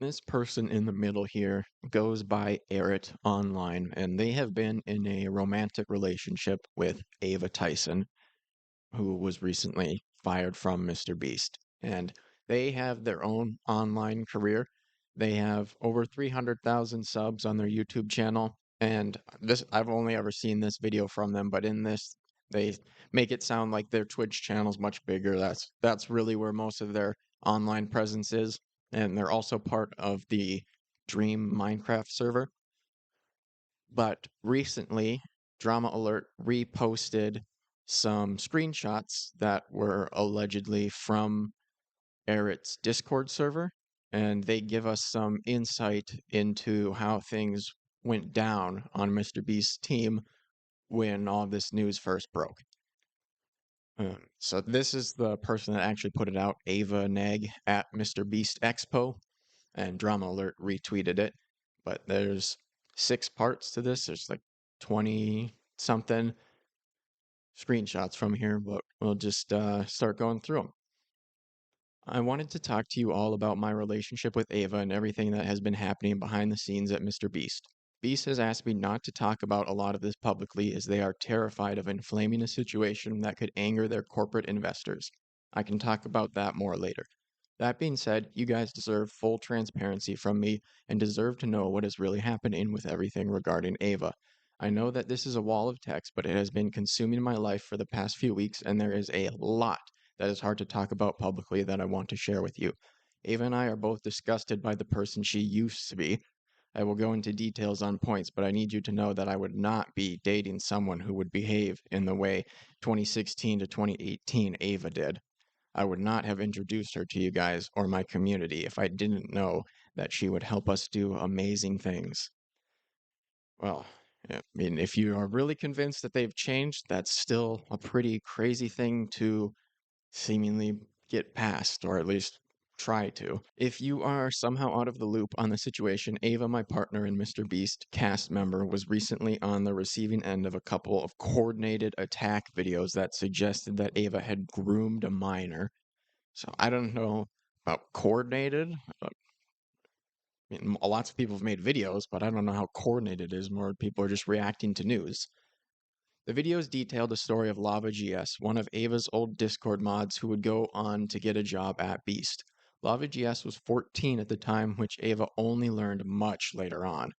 This person in the middle here goes by Erit online, and they have been in a romantic relationship with Ava Tyson, who was recently fired from MrBeast. And they have their own online career. They have over 300,000 subs on their YouTube channel. And this, I've only ever seen this video from them, but in this, they make it sound like their Twitch channel's much bigger. That's really where most of their online presence is. And they're also part of the Dream Minecraft server. But recently, Drama Alert reposted some screenshots that were allegedly from Erit's Discord server, and they give us some insight into how things went down on MrBeast's team when all this news first broke. So this is the person that actually put it out, Ava Neg at MrBeast Expo, and Drama Alert retweeted it. But there's 6 parts to this. There's like 20 something screenshots from here, but we'll just start going through them. I wanted to talk to you all about my relationship with Ava and everything that has been happening behind the scenes at MrBeast. Beast has asked me not to talk about a lot of this publicly as they are terrified of inflaming a situation that could anger their corporate investors. I can talk about that more later. That being said, you guys deserve full transparency from me and deserve to know what is really happening with everything regarding Ava. I know that this is a wall of text, but it has been consuming my life for the past few weeks, and there is a lot that is hard to talk about publicly that I want to share with you. Ava and I are both disgusted by the person she used to be. I will go into details on points, but I need you to know that I would not be dating someone who would behave in the way 2016 to 2018 Ava did. I would not have introduced her to you guys or my community if I didn't know that she would help us do amazing things. Well, I mean, if you are really convinced that they've changed, that's still a pretty crazy thing to seemingly get past, or at least try to. If you are somehow out of the loop on the situation, Ava, my partner and MrBeast cast member, was recently on the receiving end of a couple of coordinated attack videos that suggested that Ava had groomed a minor. So I don't know about coordinated. I mean, lots of people have made videos, but I don't know how coordinated it is. More people are just reacting to news. The videos detailed the story of LavaGS, one of Ava's old Discord mods who would go on to get a job at Beast. LavaGS was 14 at the time, which Ava only learned much later on.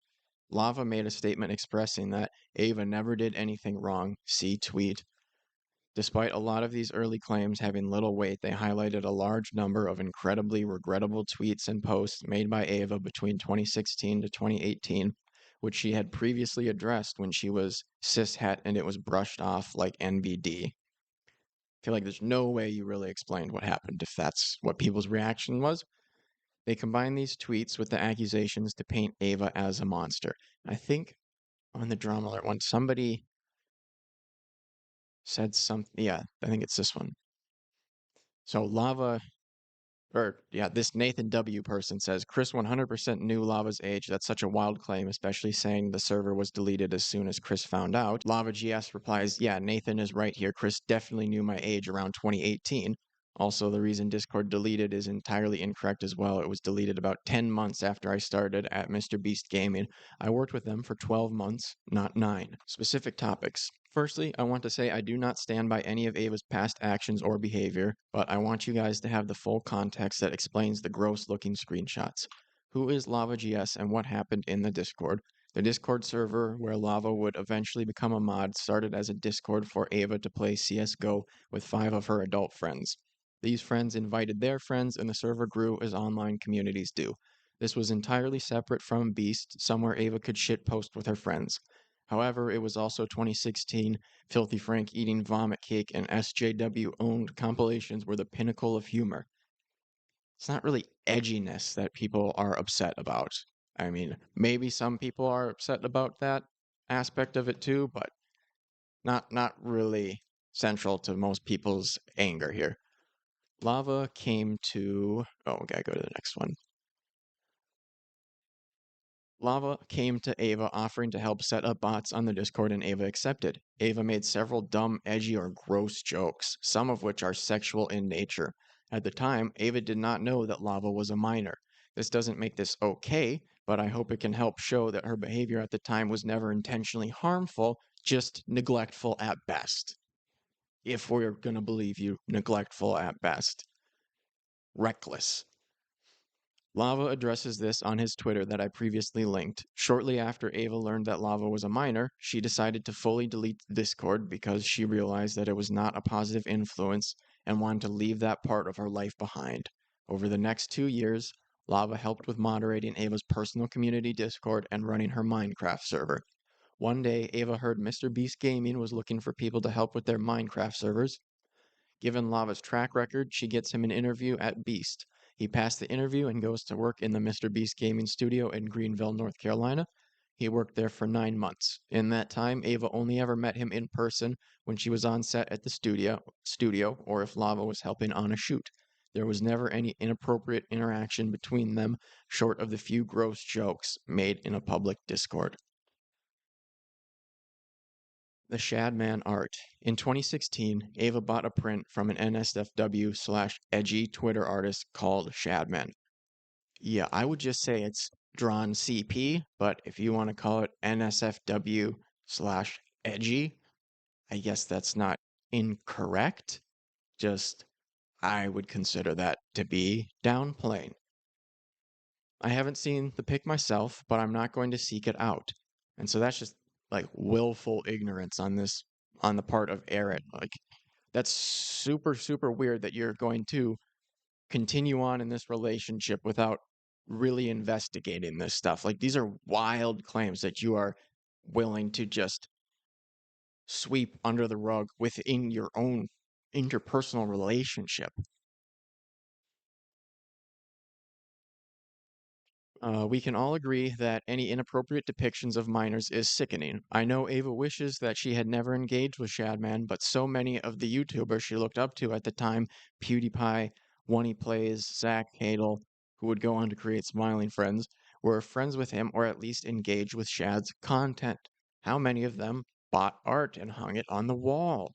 Lava made a statement expressing that Ava never did anything wrong. See tweet. Despite a lot of these early claims having little weight, they highlighted a large number of incredibly regrettable tweets and posts made by Ava between 2016 to 2018, which she had previously addressed when she was cishet and it was brushed off like NBD. I feel like there's no way you really explained what happened if that's what people's reaction was. They combined these tweets with the accusations to paint Ava as a monster. I think on the Drama Alert one, somebody said something. Yeah, I think it's this one. So this Nathan W. person says, Chris 100% knew Lava's age. That's such a wild claim, especially saying the server was deleted as soon as Chris found out. LavaGS replies, yeah, Nathan is right here. Chris definitely knew my age around 2018. Also, the reason Discord deleted is entirely incorrect as well. It was deleted about 10 months after I started at MrBeast Gaming. I worked with them for 12 months, not 9. Specific topics. Firstly, I want to say I do not stand by any of Ava's past actions or behavior, but I want you guys to have the full context that explains the gross-looking screenshots. Who is LavaGS and what happened in the Discord? The Discord server where Lava would eventually become a mod started as a Discord for Ava to play CSGO with 5 of her adult friends. These friends invited their friends and the server grew as online communities do. This was entirely separate from Beast, somewhere Ava could shitpost with her friends. However, it was also 2016, Filthy Frank eating vomit cake and SJW-owned compilations were the pinnacle of humor. It's not really edginess that people are upset about. I mean, maybe some people are upset about that aspect of it too, but not really central to most people's anger here. Lava came to... Oh, we gotta go to the next one. Lava came to Ava offering to help set up bots on the Discord and Ava accepted. Ava made several dumb, edgy, or gross jokes, some of which are sexual in nature. At the time, Ava did not know that Lava was a minor. This doesn't make this okay, but I hope it can help show that her behavior at the time was never intentionally harmful, just neglectful at best. If we're going to believe you, neglectful at best. Reckless. Lava addresses this on his Twitter that I previously linked. Shortly after Ava learned that Lava was a minor, she decided to fully delete Discord because she realized that it was not a positive influence and wanted to leave that part of her life behind. Over the next 2 years, Lava helped with moderating Ava's personal community Discord and running her Minecraft server. One day, Ava heard MrBeast Gaming was looking for people to help with their Minecraft servers. Given Lava's track record, she gets him an interview at Beast. He passed the interview and goes to work in the MrBeast Gaming studio in Greenville, North Carolina. He worked there for 9 months. In that time, Ava only ever met him in person when she was on set at the studio, or if Lava was helping on a shoot. There was never any inappropriate interaction between them, short of the few gross jokes made in a public Discord. The Shadman art. In 2016, Ava bought a print from an NSFW/edgy Twitter artist called Shadman. Yeah, I would just say it's drawn CP, but if you want to call it NSFW/edgy, I guess that's not incorrect. Just, I would consider that to be downplaying. I haven't seen the pic myself, but I'm not going to seek it out. And so that's just like willful ignorance on the part of Aaron. Like that's super, super weird that you're going to continue on in this relationship without really investigating this stuff. Like these are wild claims that you are willing to just sweep under the rug within your own interpersonal relationship. We can all agree that any inappropriate depictions of minors is sickening. I know Ava wishes that she had never engaged with Shadman, but so many of the YouTubers she looked up to at the time, PewDiePie, One He Plays, Zach Hadel, who would go on to create Smiling Friends, were friends with him or at least engaged with Shad's content. How many of them bought art and hung it on the wall?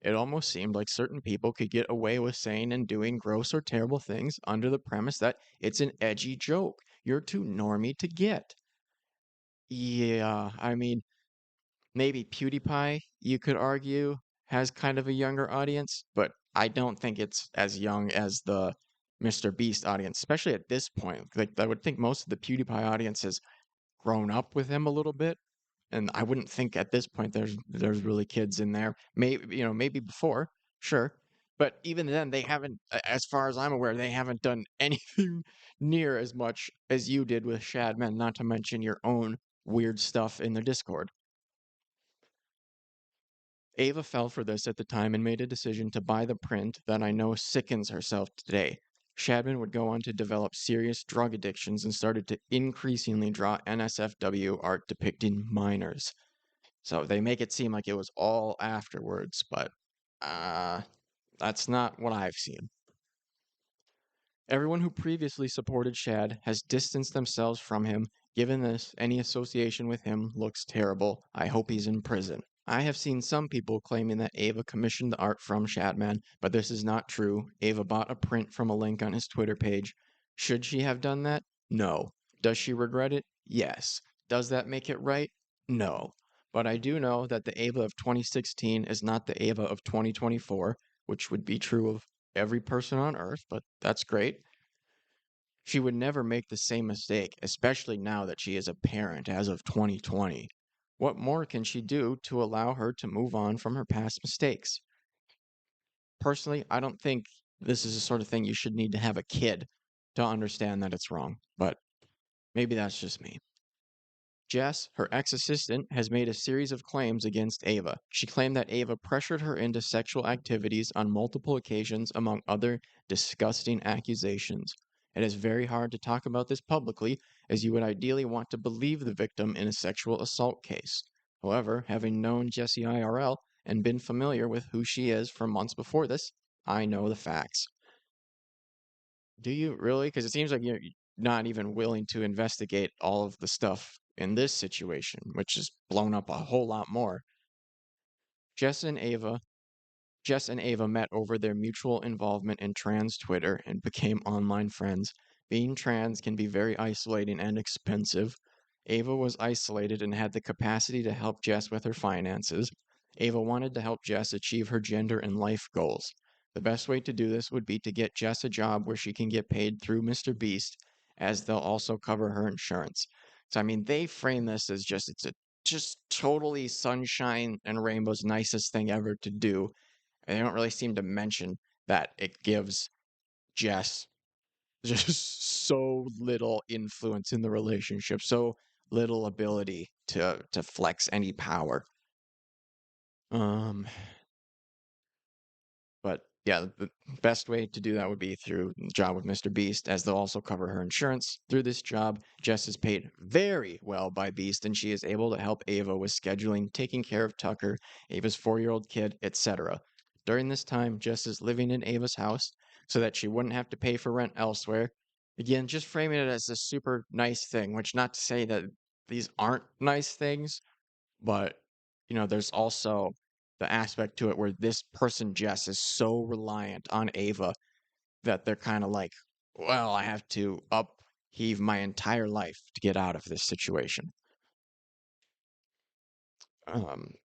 It almost seemed like certain people could get away with saying and doing gross or terrible things under the premise that it's an edgy joke. You're too normy to get. Yeah, I mean, maybe PewDiePie, you could argue, has kind of a younger audience, but I don't think it's as young as the MrBeast audience, especially at this point. Like, I would think most of the PewDiePie audience has grown up with him a little bit, and I wouldn't think at this point there's really kids in there. Maybe maybe before, sure, but even then they haven't, as far as I'm aware, they haven't done anything near as much as you did with Shadman. Not to mention your own weird stuff in the Discord. Ava fell for this at the time and made a decision to buy the print that I know sickens herself today. Shadman would go on to develop serious drug addictions and started to increasingly draw NSFW art depicting minors. So they make it seem like it was all afterwards, but that's not what I've seen. Everyone who previously supported Shad has distanced themselves from him. Given this, any association with him looks terrible. I hope he's in prison. I have seen some people claiming that Ava commissioned the art from Shadman, but this is not true. Ava bought a print from a link on his Twitter page. Should she have done that? No. Does she regret it? Yes. Does that make it right? No. But I do know that the Ava of 2016 is not the Ava of 2024, which would be true of every person on Earth, but that's great. She would never make the same mistake, especially now that she is a parent as of 2020. What more can she do to allow her to move on from her past mistakes? Personally, I don't think this is the sort of thing you should need to have a kid to understand that it's wrong, but maybe that's just me. Jess, her ex-assistant, has made a series of claims against Ava. She claimed that Ava pressured her into sexual activities on multiple occasions, among other disgusting accusations. It is very hard to talk about this publicly, as you would ideally want to believe the victim in a sexual assault case. However, having known Jessie IRL and been familiar with who she is for months before this, I know the facts. Do you really? Because it seems like you're not even willing to investigate all of the stuff in this situation, which is blown up a whole lot more. Jess and Ava Jess and Ava met over their mutual involvement in trans Twitter and became online friends. Being trans can be very isolating and expensive. Ava was isolated and had the capacity to help Jess with her finances. Ava wanted to help Jess achieve her gender and life goals. The best way to do this would be to get Jess a job where she can get paid through MrBeast, as they'll also cover her insurance. So I mean, they frame this as it's a just totally sunshine and rainbows nicest thing ever to do. And they don't really seem to mention that it gives Jess just so little influence in the relationship, so little ability to flex any power. Um, but yeah, the best way to do that would be through the job with MrBeast, as they'll also cover her insurance. Through this job, Jess is paid very well by Beast, and she is able to help Ava with scheduling, taking care of Tucker, Ava's 4-year-old kid, etc. During this time, Jess is living in Ava's house so that she wouldn't have to pay for rent elsewhere. Again, just framing it as a super nice thing, which not to say that these aren't nice things, but there's also the aspect to it where this person, Jess, is so reliant on Ava that they're kind of like, well, I have to upheave my entire life to get out of this situation.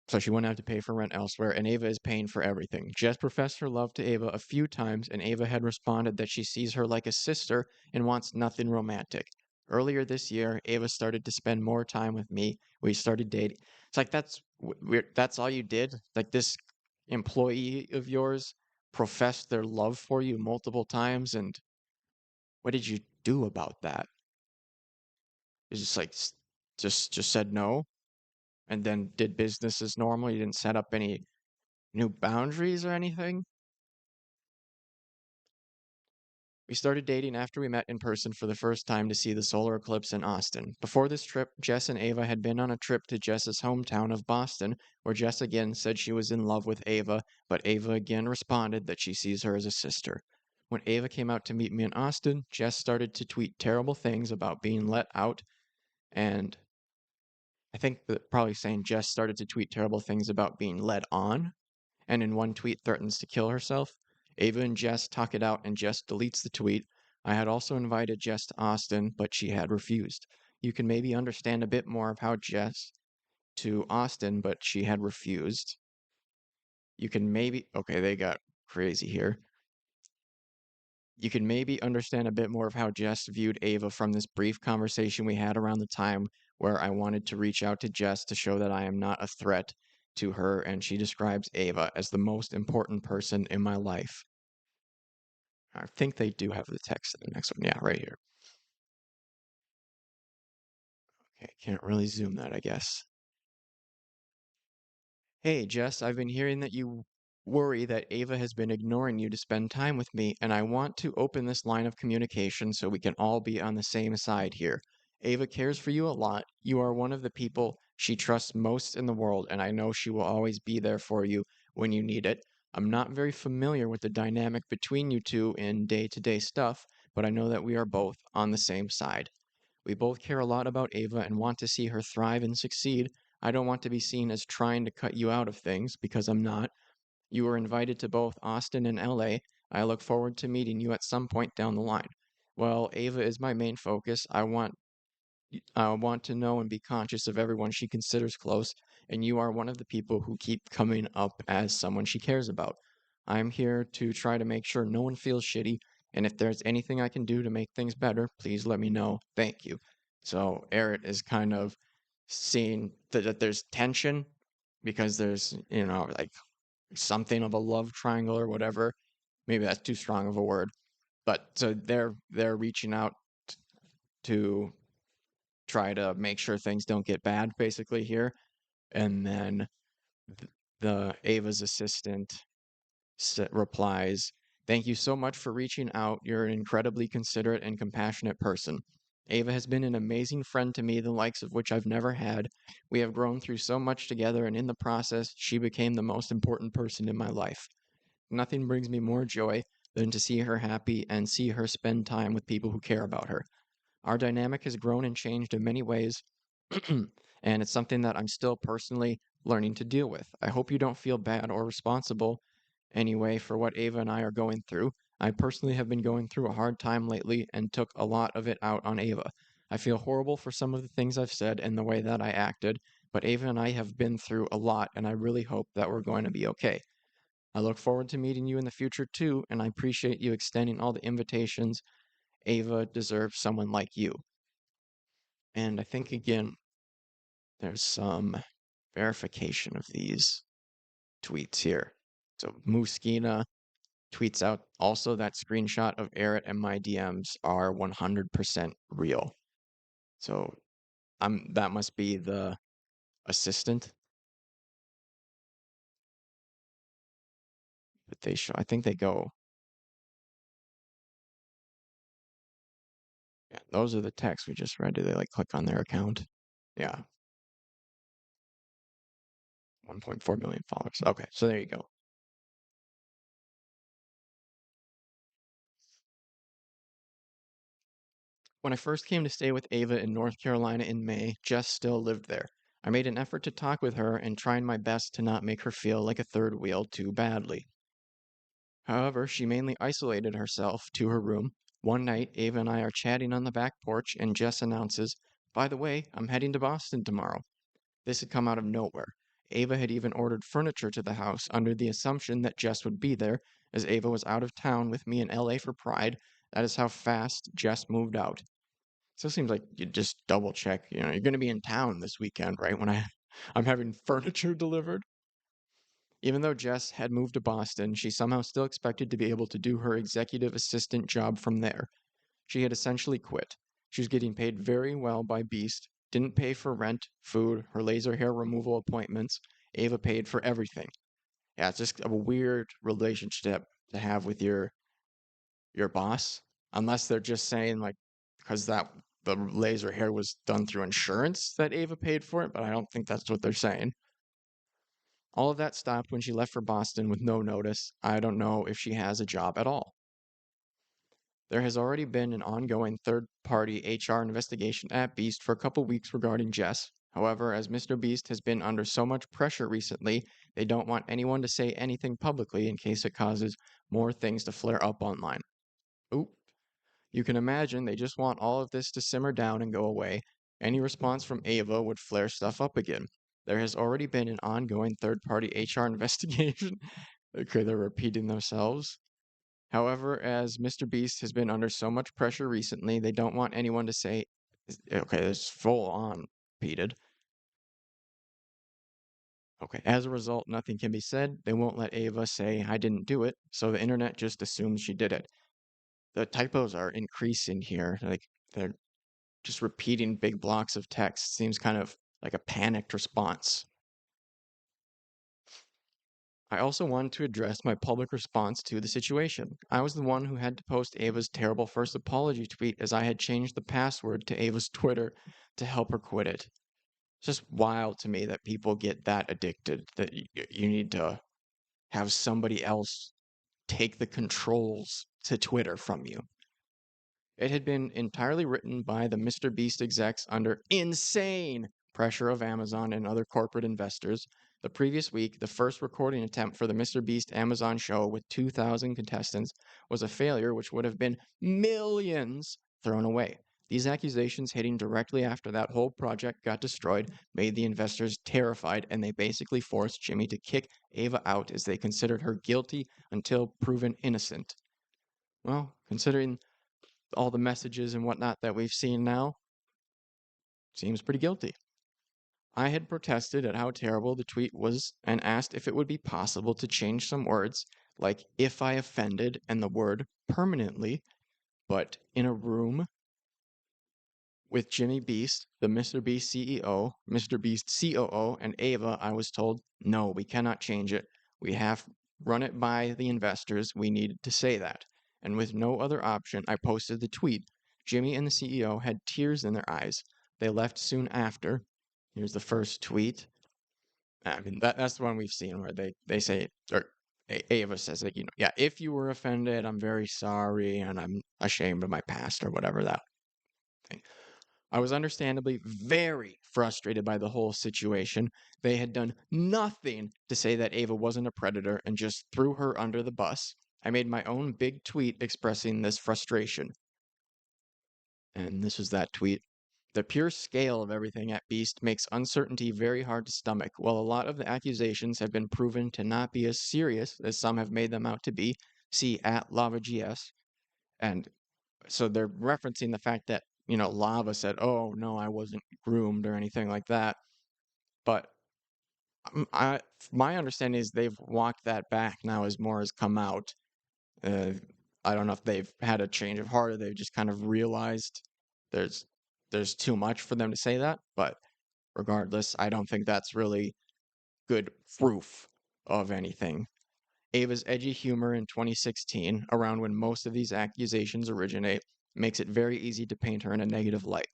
So she wouldn't have to pay for rent elsewhere, and Ava is paying for everything. Jess professed her love to Ava a few times, and Ava had responded that she sees her like a sister and wants nothing romantic. Earlier this year, Ava started to spend more time with me. We started dating. It's like that's weird. That's all you did? Like this employee of yours professed their love for you multiple times, and what did you do about that? It's just like just said no, and then did business as normal. You didn't set up any new boundaries or anything. We started dating after we met in person for the first time to see the solar eclipse in Austin. Before this trip, Jess and Ava had been on a trip to Jess's hometown of Boston, where Jess again said she was in love with Ava, but Ava again responded that she sees her as a sister. When Ava came out to meet me in Austin, Jess started to tweet terrible things about being let out, and I think that probably saying Jess started to tweet terrible things about being led on, and in one tweet threatens to kill herself. Ava and Jess talk it out, and Jess deletes the tweet. I had also invited Jess to Austin, but she had refused. You can maybe understand a bit more of how Jess to Austin, but she had refused. You can maybe, okay, they got crazy here. You can maybe understand a bit more of how Jess viewed Ava from this brief conversation we had around the time where I wanted to reach out to Jess to show that I am not a threat to her, and she describes Ava as the most important person in my life. I think they do have the text in the next one. Yeah, right here. Okay, can't really zoom that, I guess. Hey, Jess, I've been hearing that you worry that Ava has been ignoring you to spend time with me, and I want to open this line of communication so we can all be on the same side here. Ava cares for you a lot. You are one of the people she trusts most in the world, and I know she will always be there for you when you need it. I'm not very familiar with the dynamic between you two in day-to-day stuff, but I know that we are both on the same side. We both care a lot about Ava and want to see her thrive and succeed. I don't want to be seen as trying to cut you out of things, because I'm not. You were invited to both Austin and LA. I look forward to meeting you at some point down the line. Well, Ava is my main focus. I want to know and be conscious of everyone she considers close, and you are one of the people who keep coming up as someone she cares about. I'm here to try to make sure no one feels shitty, and if there's anything I can do to make things better, please let me know. Thank you. So Eric is kind of seeing that there's tension because there's, like something of a love triangle or whatever. Maybe that's too strong of a word. But so they're reaching out to try to make sure things don't get bad basically here. And then the Ava's assistant replies, "Thank you so much for reaching out. You're an incredibly considerate and compassionate person. Ava has been an amazing friend to me, the likes of which I've never had. We have grown through so much together, and in the process, she became the most important person in my life. Nothing brings me more joy than to see her happy and see her spend time with people who care about her. Our dynamic has grown and changed in many ways, and it's something that I'm still personally learning to deal with. I hope you don't feel bad or responsible anyway for what Ava and I are going through. I personally have been going through a hard time lately and took a lot of it out on Ava. I feel horrible for some of the things I've said and the way that I acted, but Ava and I have been through a lot, and I really hope that we're going to be okay. I look forward to meeting you in the future too, and I appreciate you extending all the invitations. Ava deserves someone like you. And I think, again, there's some verification of these tweets here. So Muskina tweets out also that screenshot of Eric and my DMs are 100% real. So that must be the assistant. But they show, I think they go. Yeah, those are the texts we just read. Do they like click on their account? Yeah. 1.4 million followers. Okay, so there you go. When I first came to stay with Ava in North Carolina in May, Jess still lived there. I made an effort to talk with her and trying my best to not make her feel like a third wheel too badly. However, she mainly isolated herself to her room. One night, Ava and I are chatting on the back porch, and Jess announces, "By the way, I'm heading to Boston tomorrow." This had come out of nowhere. Ava had even ordered furniture to the house under the assumption that Jess would be there, as Ava was out of town with me in LA for Pride. That is how fast Jess moved out. So it seems like you just double check. You're going to be in town this weekend, right? When I'm having furniture delivered. Even though Jess had moved to Boston, she somehow still expected to be able to do her executive assistant job from there. She had essentially quit. She was getting paid very well by Beast, didn't pay for rent, food, her laser hair removal appointments. Ava paid for everything. Yeah, it's just a weird relationship to have with your boss, unless they're just saying like because that the laser hair was done through insurance that Ava paid for it, but I don't think that's what they're saying. All of that stopped when she left for Boston with no notice. I don't know if she has a job at all. There has already been an ongoing third party HR investigation at Beast for a couple weeks regarding Jess. However, as MrBeast has been under so much pressure recently, they don't want anyone to say anything publicly in case it causes more things to flare up online. Oop. You can imagine they just want all of this to simmer down and go away. Any response from Ava would flare stuff up again. There has already been an ongoing third party HR investigation. Okay, they're repeating themselves. However, as MrBeast has been under so much pressure recently, they don't want anyone to say, okay, it's full on repeated. Okay, as a result, nothing can be said. They won't let Ava say, I didn't do it, so the internet just assumes she did it. The typos are increasing here. Like, they're just repeating big blocks of text. Seems kind of like a panicked response. I also wanted to address my public response to the situation. I was the one who had to post Ava's terrible first apology tweet as I had changed the password to Ava's Twitter to help her quit it. It's just wild to me that people get that addicted that you need to have somebody else take the controls to Twitter from you. It had been entirely written by the MrBeast execs under insane pressure of Amazon and other corporate investors. The previous week, the first recording attempt for the MrBeast Amazon show with 2,000 contestants was a failure which would have been millions thrown away. These accusations hitting directly after that whole project got destroyed made the investors terrified, and they basically forced Jimmy to kick Ava out as they considered her guilty until proven innocent. Well, considering all the messages and whatnot that we've seen now, seems pretty guilty. I had protested at how terrible the tweet was and asked if it would be possible to change some words, like if I offended and the word permanently, but in a room with Jimmy Beast, the MrBeast CEO, MrBeast COO, and Ava, I was told, no, we cannot change it. We have run it by the investors. We needed to say that. And with no other option, I posted the tweet. Jimmy and the CEO had tears in their eyes. They left soon after. Here's the first tweet. I mean, that's the one we've seen where they say, or Ava says that, yeah, if you were offended, I'm very sorry and I'm ashamed of my past or whatever that thing. I was understandably very frustrated by the whole situation. They had done nothing to say that Ava wasn't a predator and just threw her under the bus. I made my own big tweet expressing this frustration. And this was that tweet. The pure scale of everything at Beast makes uncertainty very hard to stomach. While a lot of the accusations have been proven to not be as serious as some have made them out to be, see at LavaGS. And so they're referencing the fact that, Lava said, oh, no, I wasn't groomed or anything like that. But my understanding is they've walked that back now as more has come out. Uh, I don't know if they've had a change of heart or they've just kind of realized there's there's too much for them to say that. But regardless, I don't think that's really good proof of anything. Ava's edgy humor in 2016, around when most of these accusations originate, makes it very easy to paint her in a negative light.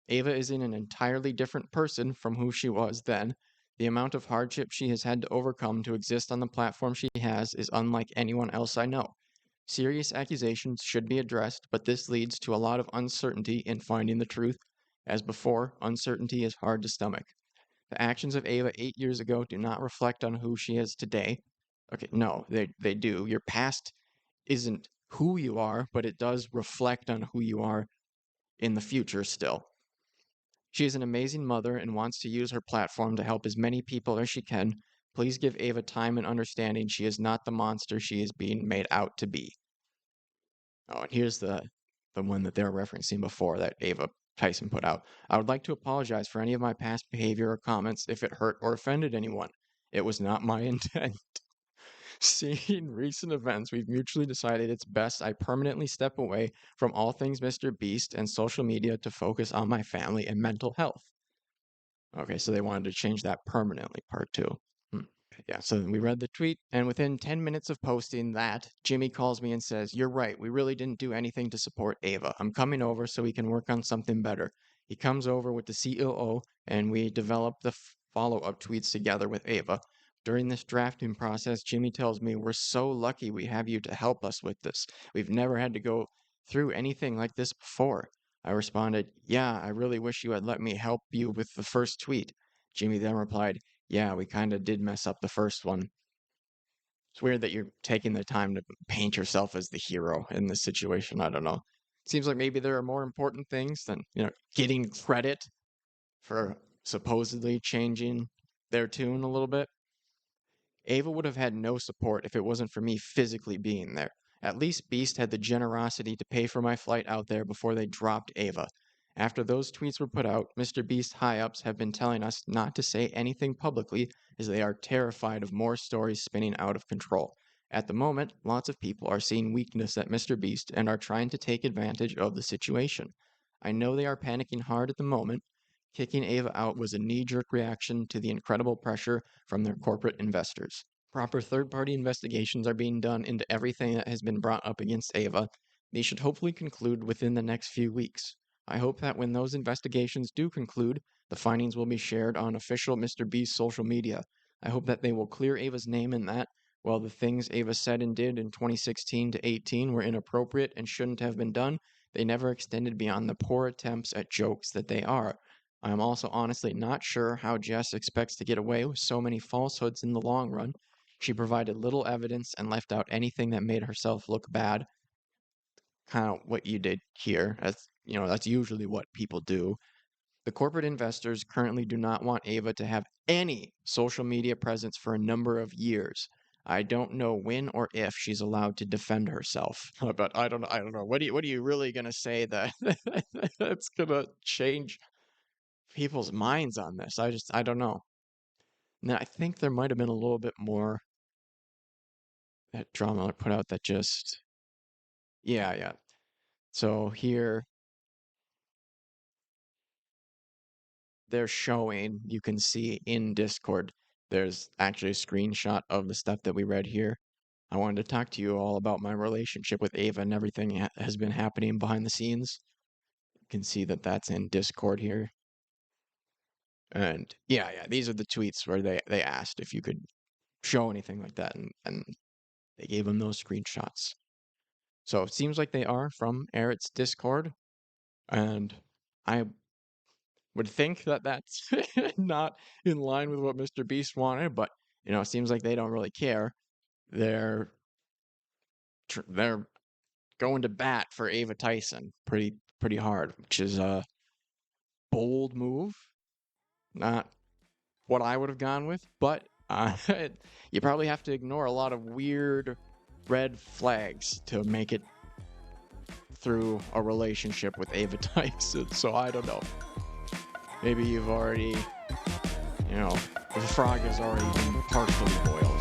Ava is in an entirely different person from who she was then. The amount of hardship she has had to overcome to exist on the platform she has is unlike anyone else I know. Serious accusations should be addressed, but this leads to a lot of uncertainty in finding the truth. As before, uncertainty is hard to stomach. The actions of Ava 8 years ago do not reflect on who she is today. Okay, no, they do. Your past isn't who you are, but it does reflect on who you are in the future still. She is an amazing mother and wants to use her platform to help as many people as she can. Please give Ava time and understanding. She is not the monster she is being made out to be. Oh, and here's the one that they're referencing before that Ava Tyson put out. I would like to apologize for any of my past behavior or comments if it hurt or offended anyone. It was not my intent. Seeing recent events, we've mutually decided it's best I permanently step away from all things MrBeast and social media to focus on my family and mental health. Okay, so they wanted to change that permanently, part two. Yeah, so we read the tweet, and within 10 minutes of posting that, Jimmy calls me and says, "You're right, we really didn't do anything to support Ava. I'm coming over so we can work on something better." He comes over with the COO, and we develop the follow-up tweets together with Ava. During this drafting process, Jimmy tells me, "We're so lucky we have you to help us with this. We've never had to go through anything like this before." I responded, "Yeah, I really wish you had let me help you with the first tweet." Jimmy then replied, "Yeah, we kind of did mess up the first one." It's weird that you're taking the time to paint yourself as the hero in this situation. I don't know. Seems like maybe there are more important things than, getting credit for supposedly changing their tune a little bit. Ava would have had no support if it wasn't for me physically being there. At least Beast had the generosity to pay for my flight out there before they dropped Ava. After those tweets were put out, MrBeast high-ups have been telling us not to say anything publicly as they are terrified of more stories spinning out of control. At the moment, lots of people are seeing weakness at MrBeast and are trying to take advantage of the situation. I know they are panicking hard at the moment. Kicking Ava out was a knee-jerk reaction to the incredible pressure from their corporate investors. Proper third-party investigations are being done into everything that has been brought up against Ava. These should hopefully conclude within the next few weeks. I hope that when those investigations do conclude, the findings will be shared on official MrBeast social media. I hope that they will clear Ava's name in that, while the things Ava said and did in 2016 to 18 were inappropriate and shouldn't have been done, they never extended beyond the poor attempts at jokes that they are. I am also honestly not sure how Jess expects to get away with so many falsehoods in the long run. She provided little evidence and left out anything that made herself look bad. Kind of what you did here. That's usually what people do. The corporate investors currently do not want Ava to have any social media presence for a number of years. I don't know when or if she's allowed to defend herself. But I don't know. What are you really gonna say that that's gonna change people's minds on this? I don't know. Now, I think there might have been a little bit more that drama put out that just, yeah, yeah. So here they're showing, you can see in Discord, there's actually a screenshot of the stuff that we read here. I wanted to talk to you all about my relationship with Ava and everything has been happening behind the scenes. You can see that that's in Discord here. And yeah, these are the tweets where they asked if you could show anything like that, and they gave them those screenshots. So it seems like they are from Eric's Discord, and I would think that that's not in line with what MrBeast wanted, but it seems like they don't really care. They're they're going to bat for Ava Tyson pretty hard, which is a bold move. Not what I would have gone with, but you probably have to ignore a lot of weird red flags to make it through a relationship with Ava Tyson. So I don't know. Maybe you've already, the frog has already been partially boiled.